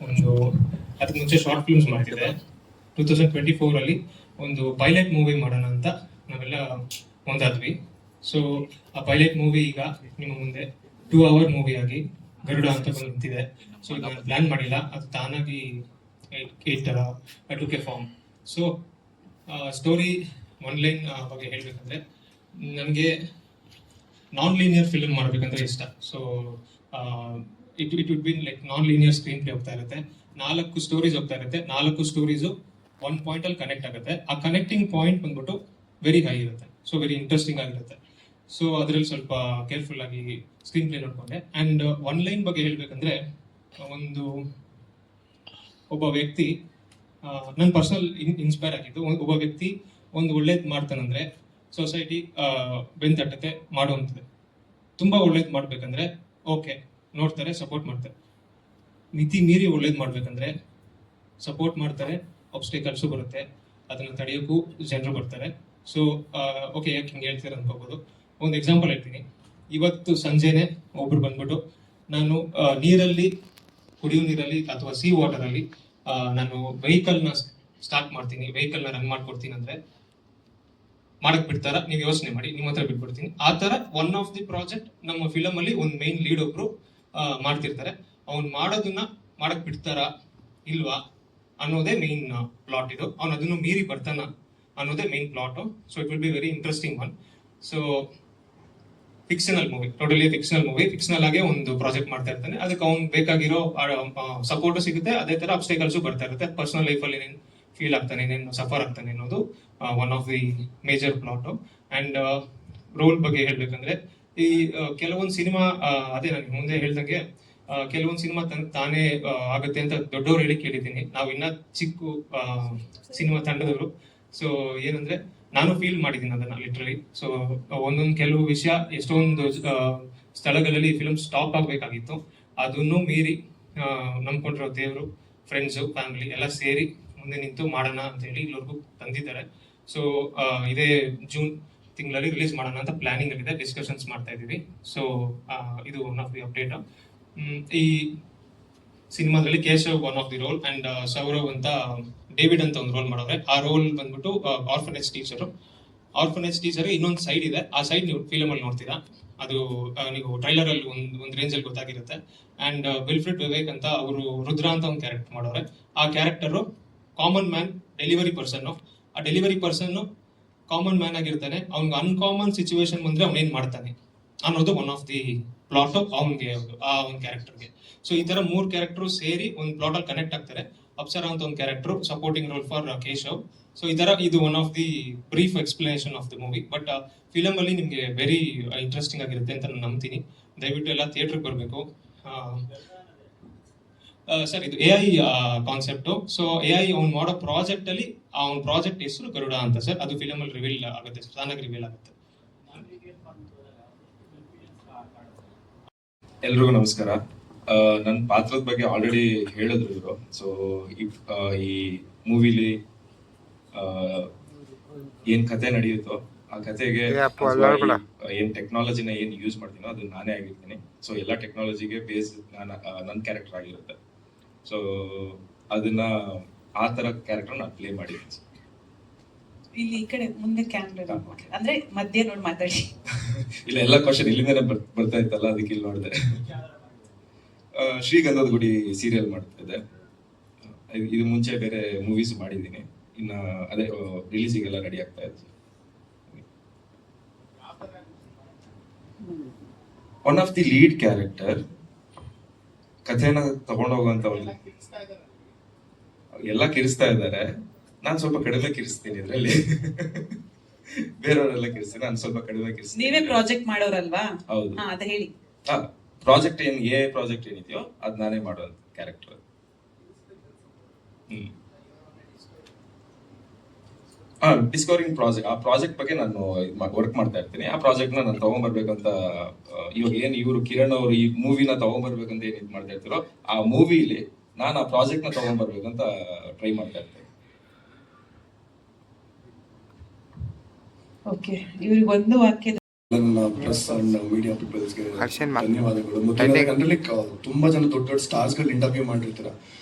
ಒಂದು ಅದಕ್ಕೆ ಮುಂಚೆ ಶಾರ್ಟ್ ಫಿಲ್ಮ್ಸ್ ಮಾಡ್ತಿದ್ದೆ. 2024 ಒಂದು ಪೈಲಟ್ ಮೂವಿ ಮಾಡೋಣ ಅಂತ ನಾವೆಲ್ಲ ಮುಂದಾದ್ವಿ. ಸೊ ಆ ಪೈಲಟ್ ಮೂವಿ ಈಗ ನಿಮ್ಮ ಮುಂದೆ 2 hour ಮೂವಿ ಆಗಿ ಗರುಡ ಅಂತ ಬಂದು ನಿಂತಿದೆ. ಸೊ ಇದು ನಾನು ಪ್ಲಾನ್ ಮಾಡಿಲ್ಲ, ಅದು ತಾನಾಗಿ took a form. So story one line ಬಗ್ಗೆ ಹೇಳ್ಬೇಕಂದ್ರೆ, ನನಗೆ ನಾನ್ ಲೀನಿಯರ್ ಫಿಲ್ಮ್ ಮಾಡಬೇಕಂದ್ರೆ ಇಷ್ಟ. So it would be like non linear screenplay ಹೋಗ್ತಾ ಇರುತ್ತೆ, 4 ಸ್ಟೋರೀಸ್ ಹೋಗ್ತಾ ಇರುತ್ತೆ, 4 ಸ್ಟೋರೀಸು ಒಂದು ಪಾಯಿಂಟಲ್ಲಿ ಕನೆಕ್ಟ್ ಆಗುತ್ತೆ. ಆ ಕನೆಕ್ಟಿಂಗ್ ಪಾಯಿಂಟ್ ಬಂದ್ಬಿಟ್ಟು ವೆರಿ ಹೈ ಇರುತ್ತೆ, ಸೊ ವೆರಿ ಇಂಟ್ರೆಸ್ಟಿಂಗ್ ಆಗಿರುತ್ತೆ. ಸೊ ಅದರಲ್ಲಿ ಸ್ವಲ್ಪ ಕೇರ್ಫುಲ್ ಆಗಿ ಸ್ಕ್ರೀನ್ ಪ್ಲೇ ನೋಡ್ಕೊಂಡೆ. ಆ್ಯಂಡ್ ಒನ್ ಲೈನ್ ಬಗ್ಗೆ ಹೇಳ್ಬೇಕಂದ್ರೆ, ಒಬ್ಬ ವ್ಯಕ್ತಿ ನನ್ನ ಪರ್ಸನಲ್ ಇನ್ಸ್ಪೈರ್ ಆಗಿದ್ದು, ಒಬ್ಬ ವ್ಯಕ್ತಿ ಒಂದು ಒಳ್ಳೇದು ಮಾಡ್ತಾನಂದ್ರೆ ಸೊಸೈಟಿ ಬೆಂತಟ್ಟತೆ ಮಾಡುವಂಥದ್ದು. ತುಂಬ ಒಳ್ಳೇದು ಮಾಡ್ಬೇಕಂದ್ರೆ ಓಕೆ ನೋಡ್ತಾರೆ, ಸಪೋರ್ಟ್ ಮಾಡ್ತಾರೆ. ಮಿತಿ ಮೀರಿ ಒಳ್ಳೇದು ಮಾಡ್ಬೇಕಂದ್ರೆ ಸಪೋರ್ಟ್ ಮಾಡ್ತಾರೆ, ಆಬ್ಸ್ಟಿಕಲ್ಸು ಬರುತ್ತೆ, ಅದನ್ನು ತಡೆಯೋಕ್ಕೂ ಜನರು ಬರ್ತಾರೆ. ಸೊ ಓಕೆ, ಯಾಕೆ ಹಿಂಗೆ ಹೇಳ್ತೀರ ಅನ್ಕೋಬೋದು. ಒಂದು ಎಕ್ಸಾಂಪಲ್ ಹೇಳ್ತೀನಿ. ಇವತ್ತು ಸಂಜೆನೆ ಒಬ್ರು ಬಂದ್ಬಿಟ್ಟು, ನಾನು ನೀರಲ್ಲಿ, ಕುಡಿಯೋ ನೀರಲ್ಲಿ ಅಥವಾ ಸೀ ವಾಟರಲ್ಲಿ ನಾನು ವೆಹಿಕಲ್ನ ಸ್ಟಾರ್ಟ್ ಮಾಡ್ತೀನಿ, ವೆಹಿಕಲ್ನ ರನ್ ಮಾಡ್ಕೊಡ್ತೀನಿ ಅಂದರೆ ಮಾಡಕ್ ಬಿಡ್ತಾರ? ನೀವು ಯೋಚನೆ ಮಾಡಿ, ನಿಮ್ಮ ಹತ್ರ ಬಿಟ್ಬಿಡ್ತೀನಿ. ಆ ಥರ ಒನ್ ಆಫ್ ದಿ ಪ್ರಾಜೆಕ್ಟ್ ನಮ್ಮ ಫಿಲಮ್ ಅಲ್ಲಿ ಒಂದು ಮೈನ್ ಲೀಡ್ ಒಬ್ರು ಮಾಡ್ತಿರ್ತಾರೆ. ಅವ್ನು ಮಾಡೋದನ್ನ ಮಾಡಕ್ ಬಿಡ್ತಾರ ಇಲ್ವಾ ಅನ್ನೋದೇ ಮೇನ್ ಪ್ಲಾಟ್. ಇದು ಅವ್ನು ಅದನ್ನು ಮೀರಿ ಬರ್ತಾನ ಅನ್ನೋದೇ main plot. So it will be very interesting one. So fictional movie, totally fictional movie. Fictional ಆಗೇ ಒಂದು ಪ್ರಾಜೆಕ್ಟ್ ಮಾಡ್ತಾ ಇರ್ತಾನೆ, ಅದಕ್ಕೆ ಅವ್ನು ಬೇಕಾಗಿರೋ ಸಪೋರ್ಟ್ ಸಿಗುತ್ತೆ, ಅದೇ ತರ ಅಬ್ಸ್ಟೇಕಲ್ಸು ಬರ್ತಾ ಇರುತ್ತೆ. ಪರ್ಸನಲ್ ಲೈಫಲ್ಲಿ ಏನೇನು ಫೀಲ್ ಆಗ್ತಾನೆ, ಏನೇನು ಸಫರ್ ಆಗ್ತಾನೆ ಅನ್ನೋದು one of the major plot. And role ಬಗ್ಗೆ ಹೇಳ್ಬೇಕಂದ್ರೆ, ಈ ಕೆಲವೊಂದು ಸಿನಿಮಾ, ಅದೇ ನನಗೆ ಮುಂದೆ ಹೇಳ್ದಂಗೆ, ಕೆಲವೊಂದು ಸಿನಿಮಾ ತಾನೇ ಆಗುತ್ತೆ ಅಂತ ದೊಡ್ಡವ್ರು ಹೇಳಿ ಕೇಳಿದ್ದೀನಿ. ನಾವು ಇನ್ನ ಚಿಕ್ಕ ಸಿನಿಮಾ ತಂಡದವರು. ಸೊ ಏನಂದ್ರೆ, ನಾನು ಫೀಲ್ ಮಾಡಿದ್ದೀನಿ ಅದನ್ನ ಲಿಟ್ರಲಿ. ಸೊ ಒಂದೊಂದು ಕೆಲವು ವಿಷಯ, ಎಷ್ಟೊಂದು ಸ್ಥಳಗಳಲ್ಲಿ ಫಿಲ್ಮ್ ಸ್ಟಾಪ್ ಆಗ್ಬೇಕಾಗಿತ್ತು, ಅದನ್ನು ಮೀರಿ ನಂಬ್ಕೊಂಡಿರೋ ದೇವರು, ಫ್ರೆಂಡ್ಸು, ಫ್ಯಾಮಿಲಿ ಎಲ್ಲ ಸೇರಿ ಮುಂದೆ ನಿಂತು ಮಾಡೋಣ ಅಂತ ಹೇಳಿ ಇಲ್ಲಿವರೆಗೂ ತಂದಿದ್ದಾರೆ. ಸೊ ಇದೇ ಜೂನ್ ತಿಂಗಳಲ್ಲಿ ರಿಲೀಸ್ ಮಾಡೋಣ ಅಂತ ಪ್ಲಾನಿಂಗ್ ಇದೆ, ಡಿಸ್ಕಷನ್ಸ್ ಮಾಡ್ತಾ ಇದ್ದೀವಿ. ಸೊ ಇದು ಒನ್ ಆಫ್ ದಿ ಅಪ್ಡೇಟ್. ಈ ಸಿನಿಮಾದಲ್ಲಿ Keshav one of the role, and Saurav ಅಂತ ಡೇವಿಡ್ ಅಂತ ಒಂದು ರೋಲ್ ಮಾಡೋರೆ. ಆ ರೋಲ್ ಬಂದ್ಬಿಟ್ಟು ಆರ್ಫನೇಜ್ ಟೀಚರು. ಆರ್ಫನೇಜ್ ಟೀಚರ್ ಇನ್ನೊಂದು ಸೈಡ್ ಇದೆ, ಆ ಸೈಡ್ ನೀವು ಫಿಲಮ್ ಅಲ್ಲಿ ನೋಡ್ತೀರಾ. ಅದು ನೀವು ಟ್ರೈಲರ್ ಅಲ್ಲಿ ಒಂದು ರೇಂಜ್ ಅಲ್ಲಿ ಗೊತ್ತಾಗಿರುತ್ತೆ. ಅಂಡ್ ವಿಲ್ಫ್ರಿಡ್ ವಿವೇಕ್ ಅಂತ ಅವರು ರುದ್ರ ಅಂತ ಒಂದು ಕ್ಯಾರೆಕ್ಟರ್ ಮಾಡೋರೆ. ಆ character common man, delivery person. ಆ ಡೆಲಿವರಿ ಪರ್ಸನ್ ಕಾಮನ್ ಮ್ಯಾನ್ ಆಗಿರ್ತಾನೆ, ಅವ್ನಿಗೆ ಅನ್ಕಾಮನ್ ಸಿಚುವೇಶನ್ ಬಂದ್ರೆ ಅವ್ನೇನ್ ಮಾಡ್ತಾನೆ ಅನ್ನೋದು ಒನ್ ಆಫ್ ದಿ ಪ್ಲಾಟ್ ಅವ್ನಿಗೆ, ಆ ಒಂದು ಕ್ಯಾರೆಕ್ಟರ್ಗೆ. ಸೊ ಈ ತರ 3 ಕ್ಯಾರೆಕ್ಟರ್ ಸೇರಿ ಒಂದು ಪ್ಲಾಟ್ ಅಲ್ಲಿ ಕನೆಕ್ಟ್ ಆಗ್ತಾರೆ. ಅಪ್ಸರಾ ಅಂತ ಒಂದು character, supporting roll for Keshav. So ಈ ತರ ಇದು one of the brief explanation of the movie. But film ಅಲ್ಲಿ ನಿಮ್ಗೆ ವೆರಿ ಇಂಟ್ರೆಸ್ಟಿಂಗ್ ಆಗಿರುತ್ತೆ ಅಂತ ನಾನು ನಂಬ್ತೀನಿ. ದಯವಿಟ್ಟು ಎಲ್ಲ ಥಿಯೇಟರ್ಗೆ ಬರಬೇಕು. ಸರ್, ಇದು AI ಕಾನ್ಸೆಪ್ಟು. ಸೊ AI ಅವ್ನು ಮಾಡೋ ಪ್ರಾಜೆಕ್ಟ್ ಅಲ್ಲಿ, ಅವ್ನ ಪ್ರಾಜೆಕ್ಟ್ ಹೆಸರು ಗರುಡ ಅಂತ ಸರ್. ಅದು ಫಿಲಮ್ ಅಲ್ಲಿ ರಿವೀಲ್ ಆಗುತ್ತೆ, ತಾನಾಗಿ ರಿವೀಲ್ ಆಗುತ್ತೆ. ಎಲ್ರಿಗೂ ನಮಸ್ಕಾರ. ನನ್ನ ಪಾತ್ರದ ಬಗ್ಗೆ ಆಲ್ರೆಡಿ ಹೇಳಿದ್ರು ಇವರು. ಸೊ ಈ ಮೂವಿಲಿ ಏನ್ ಕತೆ ನಡೆಯುತ್ತೋ ಆ ಕತೆಗೆ ಏನ್ ಟೆಕ್ನಾಲಜಿನ ಏನ್ ಯೂಸ್ ಮಾಡ್ತೀನೋ ಅದು ನಾನೇ ಆಗಿರ್ತೀನಿ. ಸೊ ಎಲ್ಲ ಟೆಕ್ನಾಲಜಿಗೆ ಬೇಸ್ ನನ್ನ ಕ್ಯಾರೆಕ್ಟರ್ ಆಗಿರುತ್ತೆ. ಸೊ ಅದನ್ನ ಆ ತರ ಕ್ಯಾರೆಕ್ಟರ್ ನಾನು ಪ್ಲೇ ಮಾಡಿದ್ದೀನಿ. ಇಲ್ಲಿ ಈ ಕಡೆ ಮುಂದೆ ಕ್ಯಾಮ್ರಾ ಅಂದ್ರೆ ಮಧ್ಯ ನೋಡಿ ಮಾತಾಡಿ. ಇಲ್ಲ, ಎಲ್ಲ ಕ್ವಶನ್ ಇಲ್ಲಿಂದಾನೆ ಬರ್ತಾ ಇತ್ತಲ್ಲ, ಅದಕ್ಕೆ ಇಲ್ಲಿ ನೋಡಿದೆ. ಶ್ರೀಗಂಧದ ಗುಡಿ ಸೀರಿಯಲ್ ಮಾಡ್ತಾ ಇದ್ದೆ. ಇದು ಮುಂಚೆ ಬೇರೆ ಮೂವೀಸ್ ಮಾಡಿದ್ದೀನಿ. ಇನ್ನ ಅದೇ ರಿಲೀಸಿಗೆಲ್ಲ ರೆಡಿ ಆಗ್ತಾ ಇತ್ತು. One of the lead character ಕಥೆನ ತಗೊಂಡೋಗುವಂತ ಎಲ್ಲ ಕಿರಿಸ್ತಾ ಇದ್ದಾರೆ. ನಾನು ಸ್ವಲ್ಪ ಕಡಿಮೆ ಕಿರಿಸ್ತೀನಿ ಇದ್ರಲ್ಲಿ. ಬೇರೆಯವರೆಲ್ಲ ಕಿರಿಸ್ತೀನಿ, ನಾನು ಸ್ವಲ್ಪ ಕಡಿಮೆ ಕಿರಿಸ್ತೀನಿ. ನೀವೇ ಪ್ರಾಜೆಕ್ಟ್ ಮಾಡೋರಲ್ವಾ? ಹೌದು. ಅದ ಹೇಳಿ. ಪ್ರಾಜೆಕ್ಟ್ ಪ್ರಾಜೆಕ್ಟ್ ಏನಿದೆಯೋ ಅದ್ ನಾನೇ ಮಾಡುವಂತ ಕ್ಯಾರೆಕ್ಟರ್. ಡಿಸ್ಕವರಿಂಗ್ ಪ್ರಾಜೆಕ್ಟ್, ಆ ಪ್ರಾಜೆಕ್ಟ್ ಬಗ್ಗೆ ನಾನು ವರ್ಕ್ ಮಾಡ್ತಾ ಇರ್ತೀನಿ. ಆ ಪ್ರಾಜೆಕ್ಟ್ ನಾನು ತಗೊಂಡ್ಬರ್ಬೇಕಂತ, ಇವಾಗ ಏನ್ ಇವರು ಕಿರಣ್ ಅವರು ಈ ಮೂವಿನ ತಗೊಂಡ್ಬರ್ಬೇಕಂತ ಏನ್ ಇದು ಮಾಡ್ತಾ ಇರ್ತೀರೋ, ಆ ಮೂವಿಲಿ ನಾನು ಆ ಪ್ರಾಜೆಕ್ಟ್ ನ ತಗೊಂಡ್ಬರ್ಬೇಕಂತ ಟ್ರೈ ಮಾಡ್ತಾ ಇರ್ತೀನಿ. ಓಕೆ, ಇವ್ರಿಗೆ ಒಂದು ವಾಕ್ಯದ ನನ್ನ ಪ್ರೆಸ್ ಅಂಡ್ ಮೀಡಿಯಾ ಪೀಪಲ್ಸ್ಗೆ ಹರ್ಷನ್ ಮಾ- ಧನ್ಯವಾದಗಳು. ಮೊದಲನೇದಾಗಿ ಲೈಕ್ ತುಂಬಾ ಜನ ದೊಡ್ಡ ದೊಡ್ಡ ಸ್ಟಾರ್ಸ್ ಗಳು ಇಂಟರ್ವ್ಯೂ ಮಾಡಿರ್ತೀರ.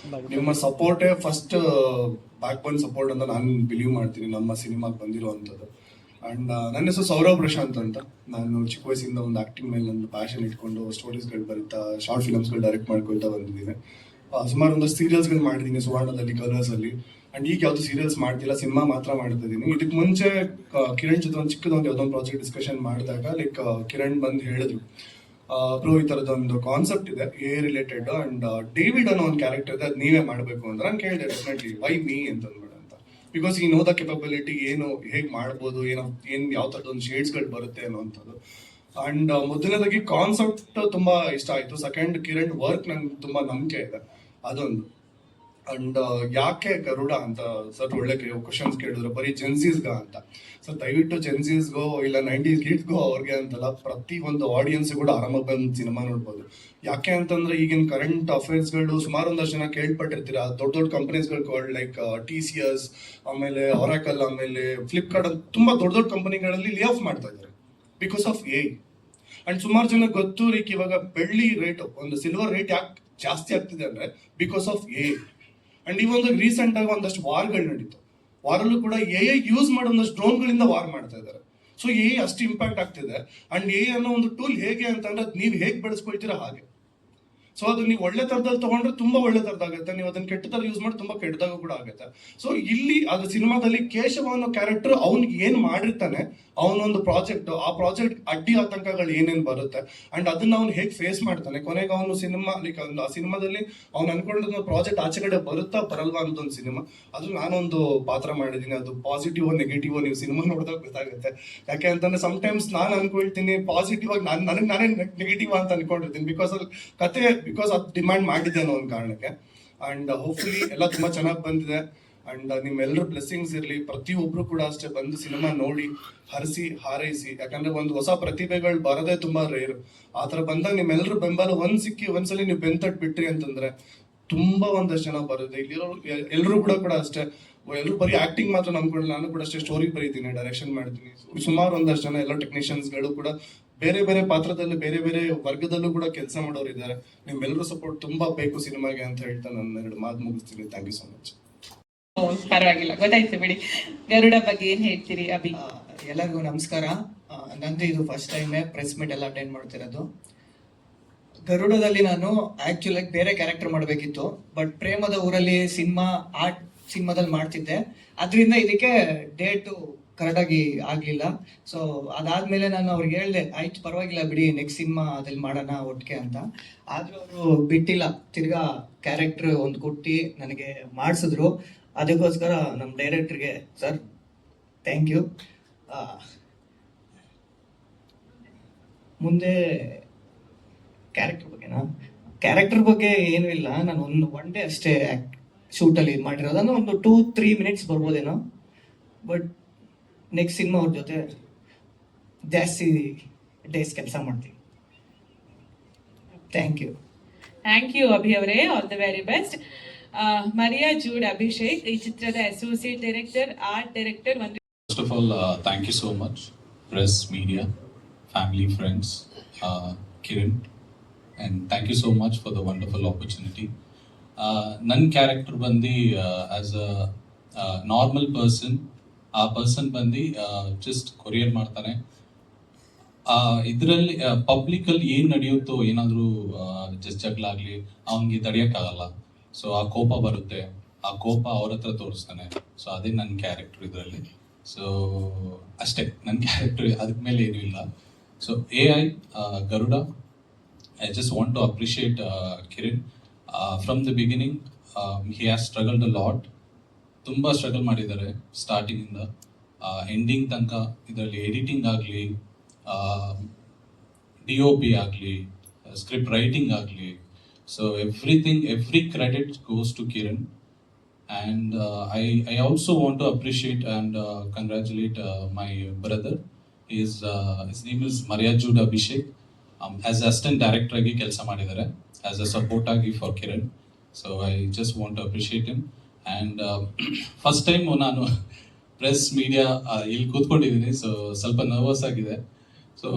ನಿಮ್ಮ ಸಪೋರ್ಟೇ ಫಸ್ಟ್ ಬ್ಯಾಕ್ ಬೋನ್ ಸಪೋರ್ಟ್ ಅಂತ ನಾನು ಬಿಲೀವ್ ಮಾಡ್ತೀನಿ ನಮ್ಮ ಸಿನಿಮಾಗೆ ಬಂದಿರುವಂಥದ್ದು. ಅಂಡ್ ನನ್ನ ಹೆಸರು ಸೌರವ್ ಪ್ರಶಾಂತ್ ಅಂತ. ನಾನು ಚಿಕ್ಕ ವಯಸ್ಸಿಂದ ಒಂದು ಆಕ್ಟಿಂಗ್ ಮೇಲೆ ನನ್ನ ಪ್ಯಾಷನ್ ಇಟ್ಕೊಂಡು ಸ್ಟೋರೀಸ್ಗಳು ಬರೀತಾ ಶಾರ್ಟ್ ಫಿಲಮ್ಸ್ಗಳು ಡೈರೆಕ್ಟ್ ಮಾಡ್ಕೊಳ್ತಾ ಬಂದಿದ್ದೀನಿ. ಸುಮಾರು ಒಂದಷ್ಟು ಸೀರಿಯಲ್ಸ್ಗಳು ಮಾಡಿದ್ದೀನಿ ಸುವರ್ಣದಲ್ಲಿ, ಕಲರ್ಸ್ ಅಲ್ಲಿ. ಅಂಡ್ ಈಗ ಯಾವ್ದು ಸೀರಿಯಲ್ಸ್ ಮಾಡ್ತಿಲ್ಲ, ಸಿನಿಮಾ ಮಾತ್ರ ಮಾಡ್ತಾ ಇದೀನಿ. ಇದಕ್ಕೆ ಮುಂಚೆ ಕಿರಣ್ ಜೊತೆ ಒಂದು ಚಿಕ್ಕದೊಂದು ಯಾವ್ದೊಂದು ಪ್ರಾಜೆಕ್ಟ್ ಡಿಸ್ಕಷನ್ ಮಾಡಿದಾಗ ಲೈಕ್ ಕಿರಣ್ ಬಂದು ಹೇಳಿದ್ರು, ಬ್ರೋ ಈ ತರದೊಂದು ಕಾನ್ಸೆಪ್ಟ್ ಇದೆ ಎ ರಿಲೇಟೆಡ್ ಅಂಡ್ ಡೇವಿಡ್ ಅನ್ನೋ ಒಂದು ಕ್ಯಾರೆಕ್ಟರ್ ಇದೆ, ಅದ್ ನೀವೇ ಮಾಡ್ಬೇಕು ಅಂತ. ನಾನು ಕೇಳಿದೆ ಡೆಫಿನೆಟ್ಲಿ ವೈ ಮೀ ಅಂತ ಅಂದ್ಬೇಡ ಅಂತ. ಬಿಕಾಸ್ ಈ ನೋ ದ ಕೆಪಬಿಲಿಟಿ, ಏನು ಹೇಗ್ ಮಾಡ್ಬೋದು, ಏನ್ ಯಾವ ತರದೊಂದು ಶೇಡ್ಸ್ಗಳು ಬರುತ್ತೆ ಅನ್ನೋಂಥದ್ದು. ಅಂಡ್ ಮೊದಲನೇದಾಗಿ ಕಾನ್ಸೆಪ್ಟ್ ತುಂಬಾ ಇಷ್ಟ ಆಯ್ತು. ಸೆಕೆಂಡ್, ಕಿರಣ್ ವರ್ಕ್ ನಂಗೆ ತುಂಬಾ ನಂಬಿಕೆ ಇದೆ, ಅದೊಂದು. ಅಂಡ್ ಯಾಕೆ ಗರುಡ ಅಂತ ಸರ್ ಒಳ್ಳೆ ಕ್ವಶನ್ಸ್ ಕೇಳಿದ್ರು, ಬರೀ ಜೆನ್ಸೀಸ್ಗ ಅಂತ. ಸೊ ದಯವಿಟ್ಟು ಜೆನ್ಸೀಸ್ಗೋ ಇಲ್ಲ 90s ಕಿಡ್ಸ್ಗೋ ಅವ್ರಿಗೆ ಅಂತಲ್ಲ, ಪ್ರತಿ ಒಂದು ಆಡಿಯನ್ಸ್ ಕೂಡ ಆರಾಮಾಗಿ ಬಂದು ಸಿನಿಮಾ ನೋಡ್ಬೋದು. ಯಾಕೆ ಅಂತಂದ್ರೆ ಈಗಿನ ಕರೆಂಟ್ ಅಫೇರ್ಸ್ಗಳು ಸುಮಾರು ಒಂದಷ್ಟು ಜನ ಕೇಳ್ಪಟ್ಟಿರ್ತೀರ. ದೊಡ್ಡ ದೊಡ್ಡ ಕಂಪನೀಸ್ಗಳು ಲೈಕ್ TCS, ಆಮೇಲೆ ಒರಾಕಲ್, ಆಮೇಲೆ ಫ್ಲಿಪ್ಕಾರ್ಟ್ ಅಂತ ತುಂಬಾ ದೊಡ್ಡ ದೊಡ್ಡ ಕಂಪನಿಗಳಲ್ಲಿ ಲೇ ಆಫ್ ಮಾಡ್ತಾ ಇದ್ದಾರೆ ಬಿಕಾಸ್ ಆಫ್ ಎ. ಅಂಡ್ ಸುಮಾರು ಜನ ಗೊತ್ತು ಲೈಕ್ ಇವಾಗ ಬೆಳ್ಳಿ ರೇಟ್, ಒಂದು ಸಿಲ್ವರ್ ರೇಟ್ ಯಾಕೆ ಜಾಸ್ತಿ ಆಗ್ತಿದೆ ಅಂದ್ರೆ ಬಿಕಾಸ್ ಆಫ್ ಎ. ಅಂಡ್ ಈ ಒಂದು ರೀಸೆಂಟ್ ಆಗಿ ಒಂದಷ್ಟು ವಾರ್ಗಳು ನಡೀತು. ವಾರಲ್ಲೂ ಕೂಡ ಎ ಯೂಸ್ ಮಾಡೋ ಒಂದಷ್ಟು ಡ್ರೋನ್ಗಳಿಂದ ವಾರ್ ಮಾಡ್ತಾ ಇದ್ದಾರೆ. ಸೊ ಎ ಅಷ್ಟು ಇಂಪ್ಯಾಕ್ಟ್ ಆಗ್ತಿದೆ. ಅಂಡ್ ಎ ಅನ್ನೋ ಒಂದು ಟೂಲ್ ಹೇಗೆ ಅಂತಂದ್ರೆ ನೀವು ಹೇಗೆ ಬೆಳೆಸ್ಕೊಳ್ತೀರಾ ಹಾಗೆ. ಸೊ ಅದು ನೀವು ಒಳ್ಳೆ ತರದಲ್ಲಿ ತಗೊಂಡ್ರೆ ತುಂಬಾ ಒಳ್ಳೆ ತರದಾಗುತ್ತೆ, ನೀವು ಅದನ್ನ ಕೆಟ್ಟ ತರ ಯೂಸ್ ಮಾಡಿ ತುಂಬಾ ಕೆಟ್ಟದಾಗ ಕೂಡ ಆಗುತ್ತೆ. ಸೊ ಇಲ್ಲಿ ಅದು ಸಿನಿಮಾದಲ್ಲಿ ಕೇಶವ ಅನ್ನೋ ಕ್ಯಾರೆಕ್ಟರ್ ಅವ್ನಿಗೆ ಏನ್ ಮಾಡಿರ್ತಾನೆ, ಅವನೊಂದು ಪ್ರಾಜೆಕ್ಟ್, ಆ ಪ್ರಾಜೆಕ್ಟ್ ಅಡ್ಡಿ ಆತಂಕಗಳು ಏನೇನ್ ಬರುತ್ತೆ ಅಂಡ್ ಅದನ್ನ ಅವ್ನು ಹೇಗೆ ಫೇಸ್ ಮಾಡ್ತಾನೆ, ಕೊನೆಗೆ ಅವನು ಸಿನಿಮಾ ಲೈಕ್ ಆ ಸಿನಿಮಾದಲ್ಲಿ ಅವ್ನು ಅನ್ಕೊಂಡಿರೋ ಪ್ರಾಜೆಕ್ಟ್ ಆಚೆ ಕಡೆ ಬರುತ್ತಾ ಬರಲ್ವಾ ಅನ್ನೋದೊಂದು ಸಿನಿಮಾ. ಅದು ನಾನೊಂದು ಪಾತ್ರ ಮಾಡಿದೀನಿ. ಅದು ಪಾಸಿಟಿವ್ ನೆಗೆಟಿವ್ ನೀವು ಸಿನಿಮಾ ನೋಡಿದಾಗ ಗೊತ್ತಾಗುತ್ತೆ. ಯಾಕೆ ಅಂತಂದ್ರೆ ಸಮ್ಟೈಮ್ಸ್ ನಾನು ಅನ್ಕೊಳ್ತೀನಿ ಪಾಸಿಟಿವ್ ಆಗಿ ನನಗೆ ನಾನೇ ನೆಗೆಟಿವ್ ಅಂತ ಅನ್ಕೊಂಡಿರ್ತೀನಿ ಬಿಕಾಸ್ ಅಲ್ಲಿ ಕತೆ, ಬಿಕಾಸ್ ಅದು ಡಿಮ್ಯಾಂಡ್ ಮಾಡಿದೆ ಅನ್ನೋ ಒಂದು ಕಾರಣಕ್ಕೆ. ಅಂಡ್ ಹೋಪ್ಫುಲಿ ಎಲ್ಲ ತುಂಬಾ ಚೆನ್ನಾಗಿ ಬಂದಿದೆ. ಅಂಡ್ ನಿಮ್ಮೆಲ್ಲರ ಬ್ಲೆಸ್ಸಿಂಗ್ಸ್ ಇರಲಿ. ಪ್ರತಿಯೊಬ್ರು ಕೂಡ ಅಷ್ಟೇ ಬಂದು ಸಿನಿಮಾ ನೋಡಿ ಹರಿಸಿ ಹಾರೈಸಿ. ಯಾಕಂದ್ರೆ ಒಂದು ಹೊಸ ಪ್ರತಿಭೆಗಳು ಬರೋದೇ ತುಂಬಾ ರೇರು. ಆತರ ಬಂದಾಗ ನಿಮ್ಮೆಲ್ಲರ ಬೆಂಬಲ ಸಿಕ್ಕಿ ಒಂದ್ಸಲಿ ನೀವು ಬೆಂತಟ್ ಬಿಟ್ರಿ ಅಂತಂದ್ರೆ ತುಂಬಾ ಒಂದಷ್ಟು ಜನ ಬರುತ್ತೆ. ಇಲ್ಲಿರೋ ಎಲ್ಲರೂ ಕೂಡ ಅಷ್ಟೇ, ಎಲ್ಲರೂ ಬರೀ ಆಕ್ಟಿಂಗ್ ಮಾತ್ರ ನಂಬ್ಕೊಂಡು, ನಾನು ಕೂಡ ಅಷ್ಟೇ ಸ್ಟೋರಿ ಬರೀತೀನಿ, ಡೈರೆಕ್ಷನ್ ಮಾಡ್ತೀನಿ. ಸುಮಾರು ಒಂದಷ್ಟು ಜನ ಎಲ್ಲ ಟೆಕ್ನಿಷಿಯನ್ಸ್ಗಳು ಕೂಡ ಬೇರೆ ಬೇರೆ ಪಾತ್ರದಲ್ಲಿ ಬೇರೆ ಬೇರೆ ವರ್ಗದಲ್ಲೂ ಕೂಡ ಕೆಲಸ ಮಾಡೋರು ಇದ್ದಾರೆ. ನಿಮ್ಮೆಲ್ಲರೂ ಸಪೋರ್ಟ್ ತುಂಬಾ ಬೇಕು ಸಿನಿಮಾಗೆ ಅಂತ ಹೇಳ್ತಾ ನನ್ನ 2 ಮಾತು ಮುಗಿಸ್ತೀನಿ. Thank you so much. ಪರವಾಗಿಲ್ಲ, ಗೊತ್ತಾಯ್ತು ಬಿಡಿ. ಗರುಡ ಬಗ್ಗೆ ಏನ್ ಹೇಳ್ತೀರಿ ಅಭಿ? ಎಲ್ಲರಿಗೂ ನಮಸ್ಕಾರ. ನಂದು ಇದು ಫಸ್ಟ್ ಟೈಮ್ ಪ್ರೆಸ್ ಮೀಟ್ ಎಲ್ಲ ಅಟೆಂಡ್ ಮಾಡ್ತಿರೋದು. ಗರುಡದಲ್ಲಿ ನಾನು ಆಕ್ಚುಲಿ ಬೇರೆ ಕ್ಯಾರೆಕ್ಟರ್ ಮಾಡಬೇಕಿತ್ತು, ಬಟ್ ಪ್ರೇಮದ ಊರಲ್ಲಿ ಸಿನಿಮಾದಲ್ಲಿ ಮಾಡ್ತಿದ್ದೆ. ಅದರಿಂದ ಇದಕ್ಕೆ ಡೇಟು ಕರೆಕ್ಟಾಗಿ ಆಗಲಿಲ್ಲ. ಸೊ ಅದಾದ್ಮೇಲೆ ನಾನು ಅವ್ರಿಗೆ ಹೇಳಿದೆ, ಆಯ್ತು ಪರವಾಗಿಲ್ಲ ಬಿಡಿ, ನೆಕ್ಸ್ಟ್ ಸಿನಿಮಾ ಅದಲ್ಲಿ ಮಾಡೋಣ ಒಟ್ಟಿಗೆ ಅಂತ. ಆದರೂ ಅವರು ಬಿಟ್ಟಿಲ್ಲ, ತಿರ್ಗಾ ಕ್ಯಾರೆಕ್ಟರ್ ಒಂದು ಕೊಟ್ಟು ನನಗೆ ಮಾಡಿಸಿದ್ರು. ಅದಕ್ಕೋಸ್ಕರ ನಮ್ಮ ಡೈರೆಕ್ಟ್ರಿಗೆ ಸರ್ ಥ್ಯಾಂಕ್ ಯು. ಮುಂದೆ ಕ್ಯಾರೆಕ್ಟರ್ ಬಗ್ಗೆ ಏನೂ ಇಲ್ಲ, ನಾನು ಒನ್ ಡೇ ಅಷ್ಟೇ ಶೂಟಲ್ಲಿ ಮಾಡಿರೋದು. ಅಂದ್ರೆ ಒಂದು 2-3 ಮಿನಿಟ್ಸ್ ಬರ್ಬೋದೇನೋ, ಬಟ್ ನೆಕ್ಸ್ಟ್ ಸಿನಿಮಾ ಅವ್ರ ಜೊತೆ ಜಾಸ್ತಿ ಡೇಸ್ ಕೆಲಸ ಮಾಡ್ತೀವಿ. Thank you. Thank you Abhi ಅವರೇ, all the very best. Maria Jude Abhishek, ಈ ಚಿತ್ರದ associate director, art director. First of all, thank you so much, press, media, family, friends, Kiran, and thank you so much for the wonderful opportunity. Nan character bandi as a normal person, ಆ person ಬಂದು just courier ಮಾಡ್ತಾನೆ. ಇದರಲ್ಲಿ ಪಬ್ಲಿಕಲ್ಲಿ ಏನು ನಡೆಯುತ್ತೋ, ಏನಾದರೂ just ಜಗಳಾಗಲಿ ಅವನಿಗೆ ತಡೆಯೋಕ್ಕಾಗಲ್ಲ. So ಆ ಕೋಪ ಬರುತ್ತೆ, ಆ ಕೋಪ ಅವ್ರ ಹತ್ರ ತೋರಿಸ್ತಾನೆ. ಸೊ ಅದೇ ನನ್ನ ಕ್ಯಾರೆಕ್ಟರ್ ಇದರಲ್ಲಿ. ಸೊ ಅಷ್ಟೇ ನನ್ನ ಕ್ಯಾರೆಕ್ಟರ್, ಅದಕ್ಕೆ ಮೇಲೆ ಏನೂ ಇಲ್ಲ. So AI Garuda, I just want to appreciate Kiran. From the beginning he has struggled a lot. ತುಂಬ ಸ್ಟ್ರಗಲ್ ಮಾಡಿದ್ದಾರೆ ಸ್ಟಾರ್ಟಿಂಗಿಂದ ಎಂಡಿಂಗ್ ತನಕ. ಇದರಲ್ಲಿ ಎಡಿಟಿಂಗ್ ಆಗಲಿ, DOP ಆಗಲಿ, ಸ್ಕ್ರಿಪ್ಟ್ ರೈಟಿಂಗ್ ಆಗಲಿ, so every credit goes to Kiran. And I also want to appreciate and congratulate my brother. His name is Maria Jude Abhishek. As assistant director agi kelsa madidare, as a support agi for Kiran. So I just want to appreciate him. And first time ನಾನು press media ಇಲ್ಲಿ ಕೂತ್ಕೊಂಡಿದ್ದೀನಿ, so ಸ್ವಲ್ಪ nervous ಆಗಿದೆ. So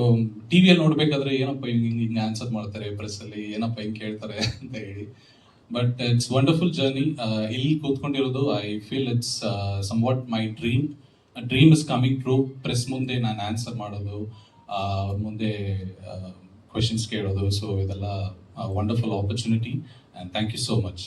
ಟಿವಿಯಲ್ಲಿ ನೋಡ್ಬೇಕಾದ್ರೆ ಏನಪ್ಪ ಹಿಂಗೆ answer ಮಾಡ್ತಾರೆ ಪ್ರೆಸ್ಸಲ್ಲಿ, ಏನಪ್ಪ ಹಿಂಗೆ ಕೇಳ್ತಾರೆ ಅಂತ ಹೇಳಿ. But it's wonderful journey. ಇಲ್ಲಿ ಕೂತ್ಕೊಂಡಿರೋದು I feel it's somewhat my dream is coming true. Press ಮುಂದೆ ನಾನು ಆನ್ಸರ್ ಮಾಡೋದು, ಅವ್ರ ಮುಂದೆ ಕ್ವೆಶನ್ಸ್ ಕೇಳೋದು, ಸೊ ಇದೆಲ್ಲ wonderful opportunity and thank you so much.